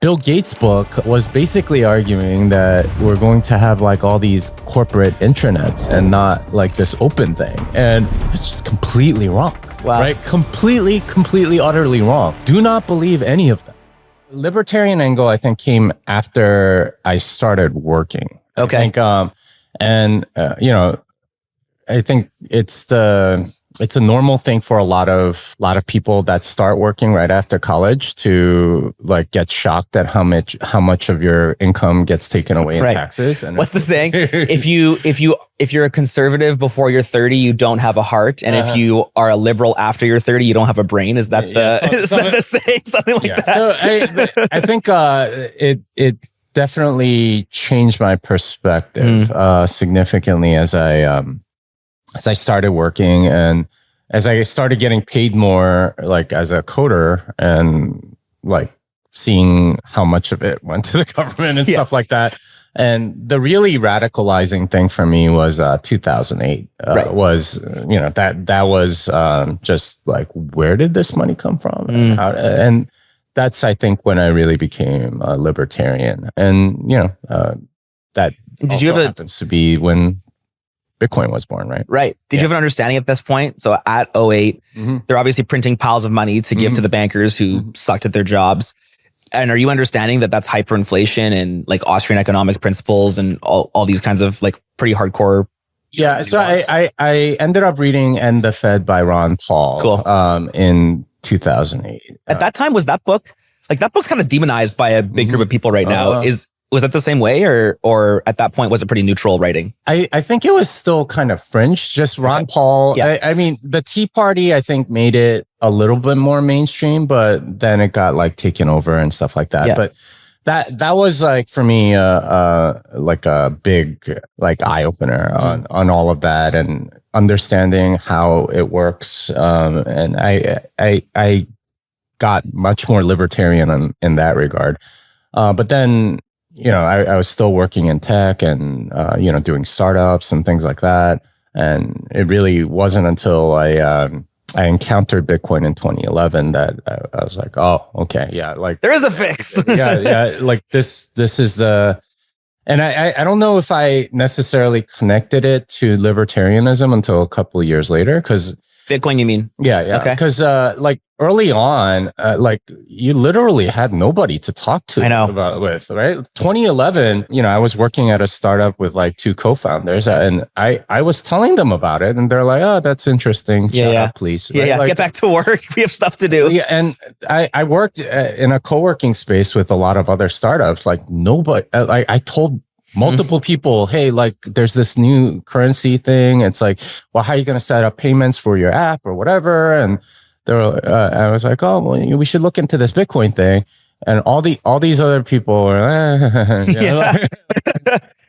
Bill Gates' book was basically arguing that we're going to have like all these corporate intranets and not like this open thing. And it's just completely wrong. Wow. Right? Completely, utterly wrong. Do not believe any of them. Libertarian angle, I think, came after I started working. Okay. I think, I think it's a normal thing for a lot of people that start working right after college to like get shocked at how much of your income gets taken away in taxes. And what's the saying? If you're a conservative before you're 30, you don't have a heart, and if you are a liberal after you're 30, you don't have a brain. Is that the saying? Something like that. So I think it definitely changed my perspective significantly as I started working and as I started getting paid more, like as a coder, and like seeing how much of it went to the government and stuff like that. And the really radicalizing thing for me was 2008. Was that was just like, where did this money come from? And that's, I think, when I really became a libertarian. And that did you happens to be when Bitcoin was born, right? Right. Did you have an understanding at this point? So at 08, they're obviously printing piles of money to give to the bankers who sucked at their jobs. And are you understanding that that's hyperinflation and like Austrian economic principles and all these kinds of like pretty hardcore? Yeah. So I ended up reading End the Fed by Ron Paul. Cool. In 2008. At that time, was that book, like that book's kind of demonized by a big group of people right now. Was it the same way, or at that point was it pretty neutral writing? I think it was still kind of fringe. Just Ron Paul. Yeah. I mean, the Tea Party, I think, made it a little bit more mainstream, but then it got like taken over and stuff like that. Yeah. But that was like for me, like a big like eye opener on all of that and understanding how it works. And I got much more libertarian in that regard. But then, I was still working in tech and, doing startups and things like that. And it really wasn't until I encountered Bitcoin in 2011 that I was like, oh, okay. Yeah. Like there is a fix. yeah. Like this is and I don't know if I necessarily connected it to libertarianism until a couple of years later. Cause Bitcoin, you mean? Yeah. Okay. Cause like early on, like you literally had nobody to talk to with, right? 2011, I was working at a startup with like two co-founders and I was telling them about it and they're like, oh, that's interesting. Shut up, please. Yeah. Right? Yeah. Like, get back to work. We have stuff to do. Yeah. And I worked in a co-working space with a lot of other startups. Like nobody, I told multiple people, hey, like there's this new currency thing. It's like, well, how are you going to set up payments for your app or whatever? And I was like, oh, well, we should look into this Bitcoin thing. And all these other people were,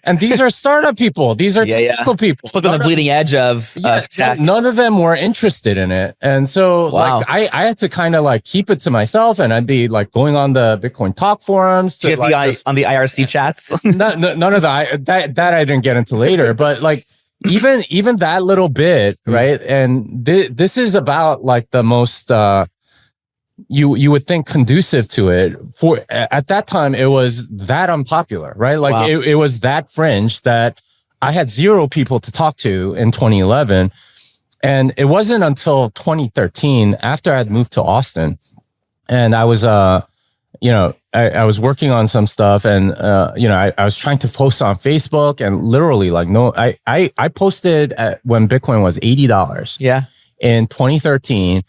and these are startup people. These are technical people. Spoke on the bleeding edge of tech. None of them were interested in it. And so like I had to kind of like keep it to myself, and I'd be like going on the Bitcoin talk forums to on the IRC chats. None of that I didn't get into later, but like even that little bit, right? And this is about like the most you would think conducive to it. For at that time it was that unpopular, right? Like it was that fringe that I had zero people to talk to in 2011. And it wasn't until 2013, after I'd moved to Austin, and I was I was working on some stuff, and I was trying to post on Facebook, and literally like I posted when Bitcoin was $80 in 2013,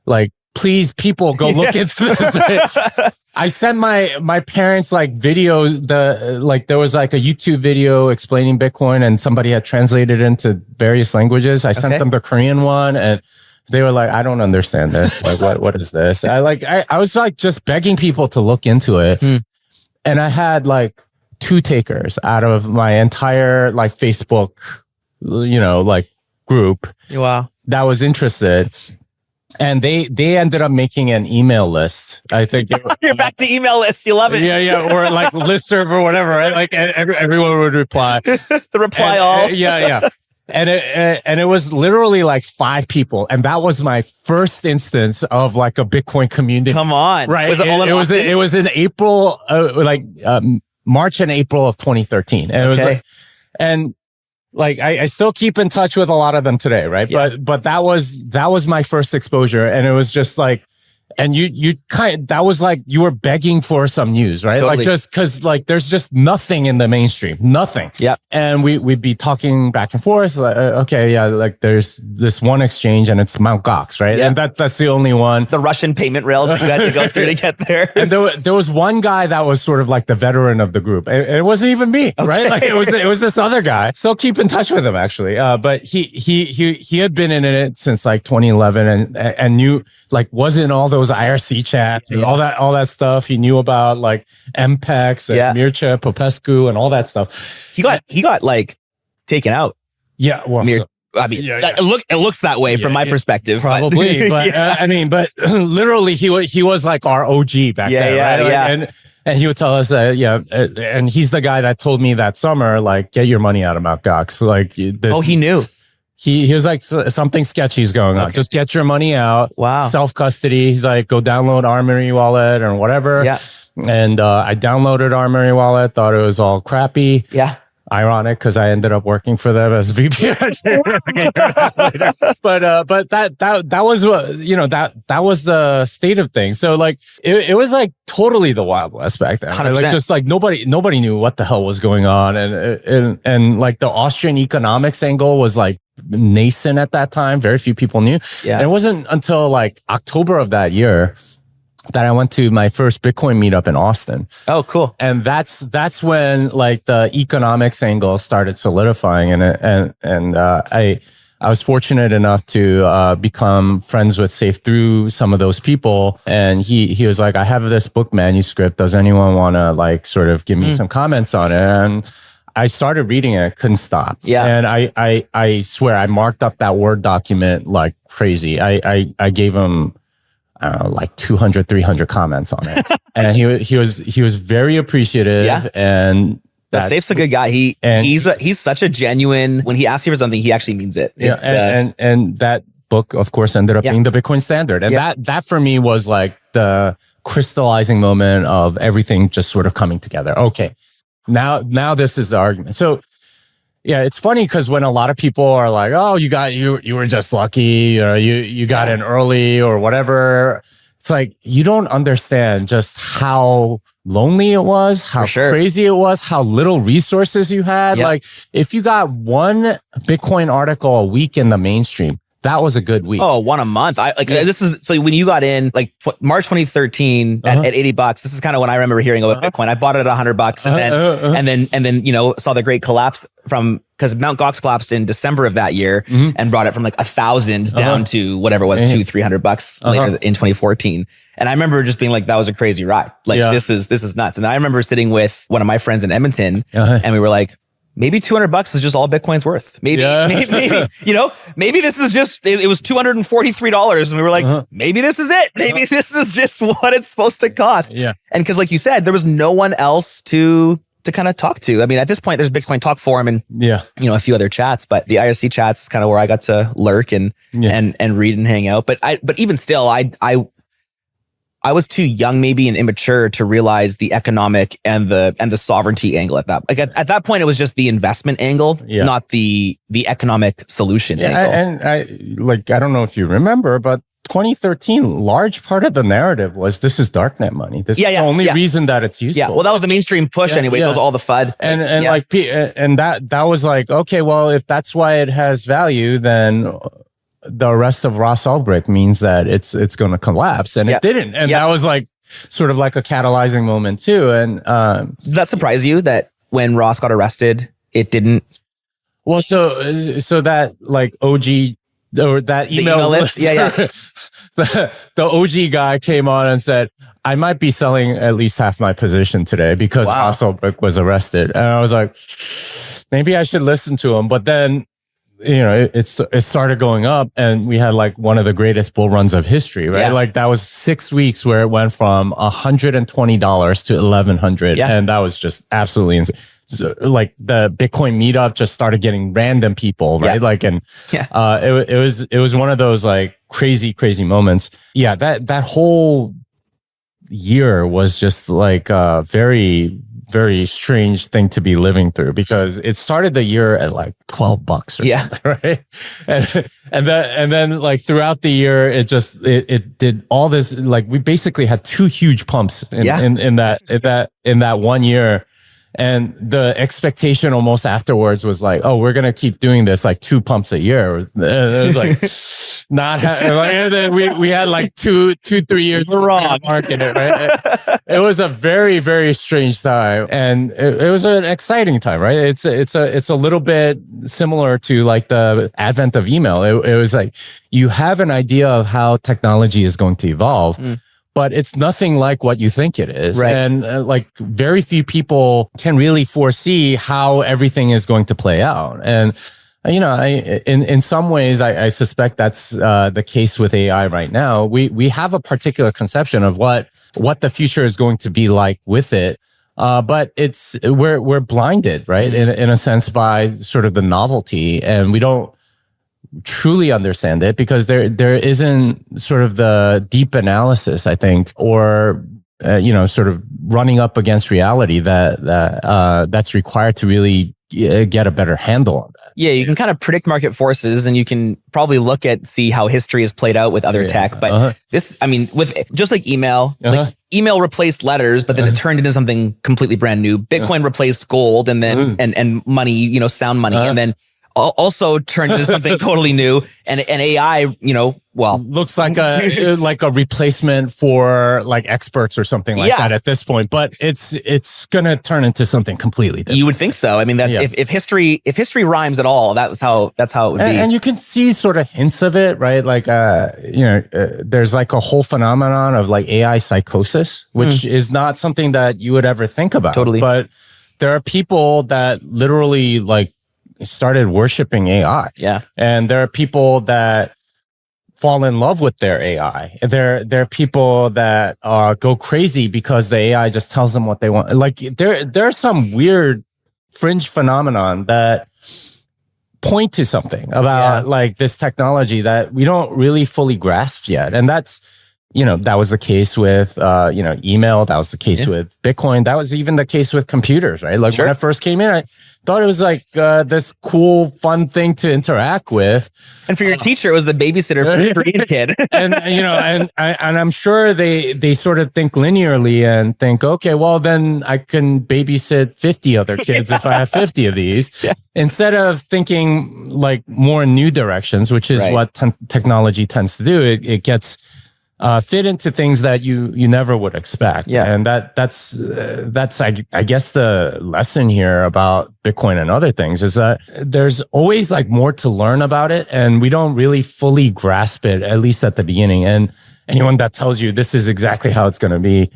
like, please, people, go look into this. Right? I sent my parents like video. There was like a YouTube video explaining Bitcoin, and somebody had translated it into various languages. I sent them the Korean one, and they were like, I don't understand this. Like, what is this? I was like just begging people to look into it. And I had like 2 takers out of my entire like Facebook, like group. Wow. That was interested. And they ended up making an email list. I think you're back to email lists. You love it. Yeah, or like listserv or whatever, right? Like everyone would reply. The reply all. Yeah. And it was literally like 5 people, and that was my first instance of like a Bitcoin community. Come on, right? Was it all in Austin? It was in April, March and April of 2013, and it was like, and like I still keep in touch with a lot of them today, right? Yeah. But that was my first exposure, and it was just like. And that was like you were begging for some news, right? Totally. Like just because like there's just nothing in the mainstream, nothing. Yeah. And we'd be talking back and forth. Like, okay, yeah, like there's this one exchange and it's Mt. Gox, right? Yeah. And that's the only one. The Russian payment rails that you had to go through to get there. And there was one guy that was sort of like the veteran of the group. It wasn't even me, right? Like it was this other guy. Still keep in touch with him actually. But he had been in it since like 2011 and knew like was in all those IRC chats and all that stuff. He knew about like MPEX and Mircea Popescu and all that stuff. He got like taken out. Yeah, well, I mean, it looks that way from my perspective. Probably, but I mean, but literally, he was like our OG back then, right? Like, and he would tell us that, and he's the guy that told me that summer, like, get your money out of Mt. Gox. Like, he knew. He was like, something sketchy is going on. Just get your money out. Wow. Self-custody. He's like, go download Armory Wallet or whatever. Yeah. And I downloaded Armory Wallet, thought it was all crappy. Yeah. Ironic because I ended up working for them as VP. But that was that was the state of things. So like it was like totally the Wild West back then. Right? Like just like nobody knew what the hell was going on, and like the Austrian economics angle was like nascent at that time. Very few people knew. Yeah. And it wasn't until like October of that year that I went to my first Bitcoin meetup in Austin. Oh, cool. And that's when like the economics angle started solidifying. And I was fortunate enough to become friends with Safe through some of those people. And he was like, I have this book Manuscript. Does anyone want to like sort of give me some comments on it? And I started reading it, couldn't stop. Yeah. And I swear I marked up that Word document like crazy. I gave him like 200, 300 comments on it. And he was very appreciative. Yeah. And Safe's a good guy. He's such a genuine, when he asks you for something, he actually means it. Yeah. And that book, of course, ended up being the Bitcoin Standard. And that for me was like the crystallizing moment of everything just sort of coming together. Okay. Now this is the argument. So yeah, it's funny because when a lot of people are like, "Oh, you were just lucky," or you got in early or whatever. It's like you don't understand just how lonely it was, how crazy it was, how little resources you had. Like if you got one Bitcoin article a week in the mainstream, that was a good week. Oh, one a month. This is so when you got in like March 2013 at $80. This is kind of when I remember hearing about Bitcoin. I bought it at $100 and then saw the great collapse because Mt. Gox collapsed in December of that year and brought it from like 1,000 down to whatever it was, $200-300 later in 2014. And I remember just being like, that was a crazy ride. Like this is nuts. And I remember sitting with one of my friends in Edmonton and we were like, maybe $200 is just all Bitcoin's worth. Maybe, maybe this is just, it was $243. And we were like, maybe this is it. Maybe this is just what it's supposed to cost. Yeah. And cause like you said, there was no one else to kind of talk to. I mean, at this point there's Bitcoin Talk Forum and, a few other chats, but the IRC chats is kind of where I got to lurk and read and hang out. But even still, I was too young, maybe, and immature to realize the economic and the sovereignty angle at that. Like at that point, it was just the investment angle, not the economic solution angle. And I don't know if you remember, but 2013, large part of the narrative was this is darknet money. This is the only reason that it's useful. Yeah, well, that was the mainstream push anyway. So it was all the FUD. And that was like, okay, well, if that's why it has value, then the arrest of Ross Ulbricht means that it's going to collapse, and it didn't. And that was like sort of like a catalyzing moment too. And that surprised you that when Ross got arrested, it didn't? Well, so that like OG or that email list, the OG guy came on and said, I might be selling at least half my position today because Ross Ulbricht was arrested. And I was like, maybe I should listen to him. But then, it started going up, and we had like one of the greatest bull runs of history, right? Like that was 6 weeks where it went from $120 to $1,100, and that was just absolutely insane. like the Bitcoin meetup just started getting random people, right? Like, and it was one of those like crazy moments. Yeah, that whole year was just like a very strange thing to be living through, because it started the year at like $12 or something, right? And then like throughout the year, it did all this. Like we basically had two huge pumps in that 1 year. And the expectation almost afterwards was like, oh, we're going to keep doing this like 2 pumps a year. And it was like, and then we had like 3 years wrong market, right? It was a very strange time. And it was an exciting time, right? It's a little bit similar to like the advent of email. It was like, you have an idea of how technology is going to evolve. But it's nothing like what you think it is. Right. And like very few people can really foresee how everything is going to play out. And, you know, in some ways, I suspect that's the case with AI right now. We have a particular conception of what the future is going to be like with it. But we're blinded, right? In a sense, by sort of the novelty, and we don't truly understand it because there isn't sort of the deep analysis, I think, or sort of running up against reality that's required to really get a better handle on that. Yeah, you can kind of predict market forces, and you can probably see how history has played out with other tech. But this, I mean, with just like email, like email replaced letters, but then it turned into something completely brand new. Bitcoin replaced gold, and then and money, sound money, and then also turned into something totally new, and AI, looks like a replacement for like experts or something like that at this point. But it's gonna turn into something completely different. You would think so. I mean, that's if history rhymes at all, that's how it would be. And you can see sort of hints of it, right? Like there's like a whole phenomenon of like AI psychosis, which is not something that you would ever think about. Totally, but there are people that literally like started worshiping AI. Yeah. And there are people that fall in love with their AI. There are people that go crazy because the AI just tells them what they want. Like there are some weird fringe phenomenon that point to something about like this technology that we don't really fully grasp yet. And that's, that was the case with, email. That was the case with Bitcoin. That was even the case with computers, right? Like when I first came in, I thought it was like this cool, fun thing to interact with. And for your teacher, it was the babysitter for your kid. And, and I'm sure they sort of think linearly and think, okay, well, then I can babysit 50 other kids if I have 50 of these. Yeah. Instead of thinking like more new directions, which is what technology tends to do, it gets fit into things that you never would expect. Yeah. And that's I guess the lesson here about Bitcoin and other things is that there's always like more to learn about it, and we don't really fully grasp it, at least at the beginning. And anyone that tells you this is exactly how it's going to be,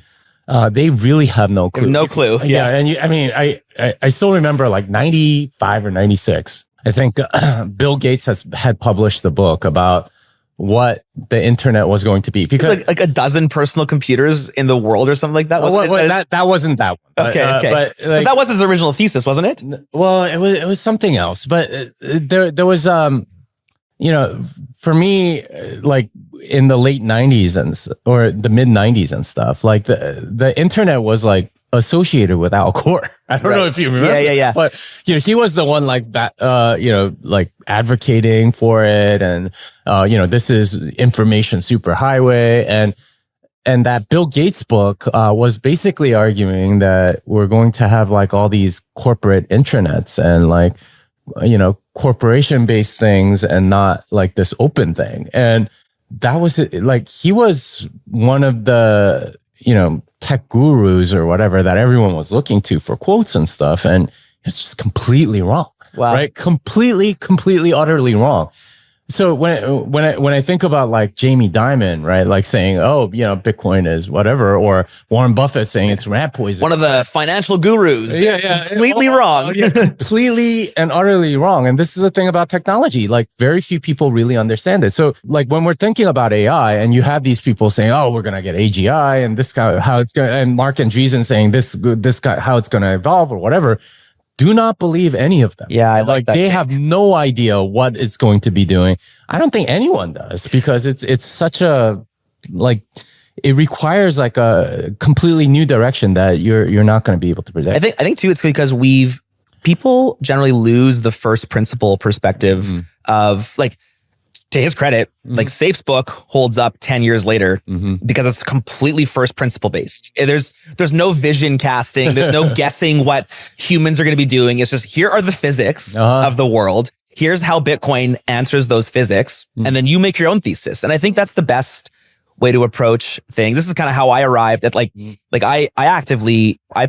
they really have no clue. No clue. Yeah. And I still remember like 95 or 96. I think Bill Gates had published the book about what the internet was going to be, because like a dozen personal computers in the world or something like that. That wasn't that one. Okay. But that was his original thesis, wasn't it? Well, it was something else, but there was, for me, like in the late 90s or the mid 90s and stuff, like the internet was like associated with Al Gore. I don't know if you remember. Yeah. But he was the one like that, like advocating for it, and this is information superhighway, and that Bill Gates book was basically arguing that we're going to have like all these corporate intranets and like corporation based things, and not like this open thing. And that was like, he was one of the tech gurus or whatever that everyone was looking to for quotes and stuff, and it's just completely wrong. Wow. Right? Completely, utterly wrong. So when I think about like Jamie Dimon, right, like saying, oh, Bitcoin is whatever, or Warren Buffett saying it's rat poison, one of the financial gurus, completely wrong, completely and utterly wrong. And this is the thing about technology: like very few people really understand it. So like when we're thinking about AI, and you have these people saying, oh, we're gonna get AGI, and this guy how it's gonna, and Mark Andreessen saying this guy how it's gonna evolve or whatever. do not believe any of them. Yeah, I like that. They have no idea what it's going to be doing. I don't think anyone does, because it's such a, like, it requires like a completely new direction that you're not going to be able to predict. I think too, it's because people generally lose the first principle perspective of, like, to his credit, like Safe's book holds up 10 years later because it's completely first principle based. There's no vision casting. There's no guessing what humans are going to be doing. It's just, here are the physics of the world. Here's how Bitcoin answers those physics. And then you make your own thesis. And I think that's the best way to approach things. This is kind of how I arrived at, like I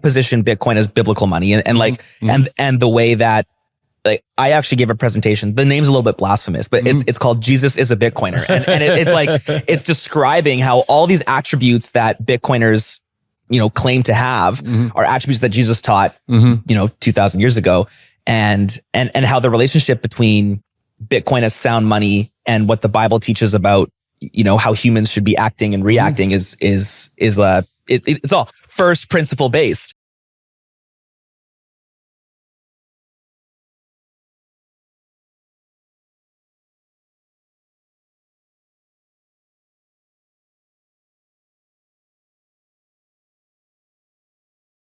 position Bitcoin as biblical money, and the way that, like, I actually gave a presentation. The name's a little bit blasphemous, but it's called Jesus is a Bitcoiner. And it's like, it's describing how all these attributes that Bitcoiners, claim to have are attributes that Jesus taught, 2000 years ago. And how the relationship between Bitcoin as sound money and what the Bible teaches about, how humans should be acting and reacting is it's all first principle based.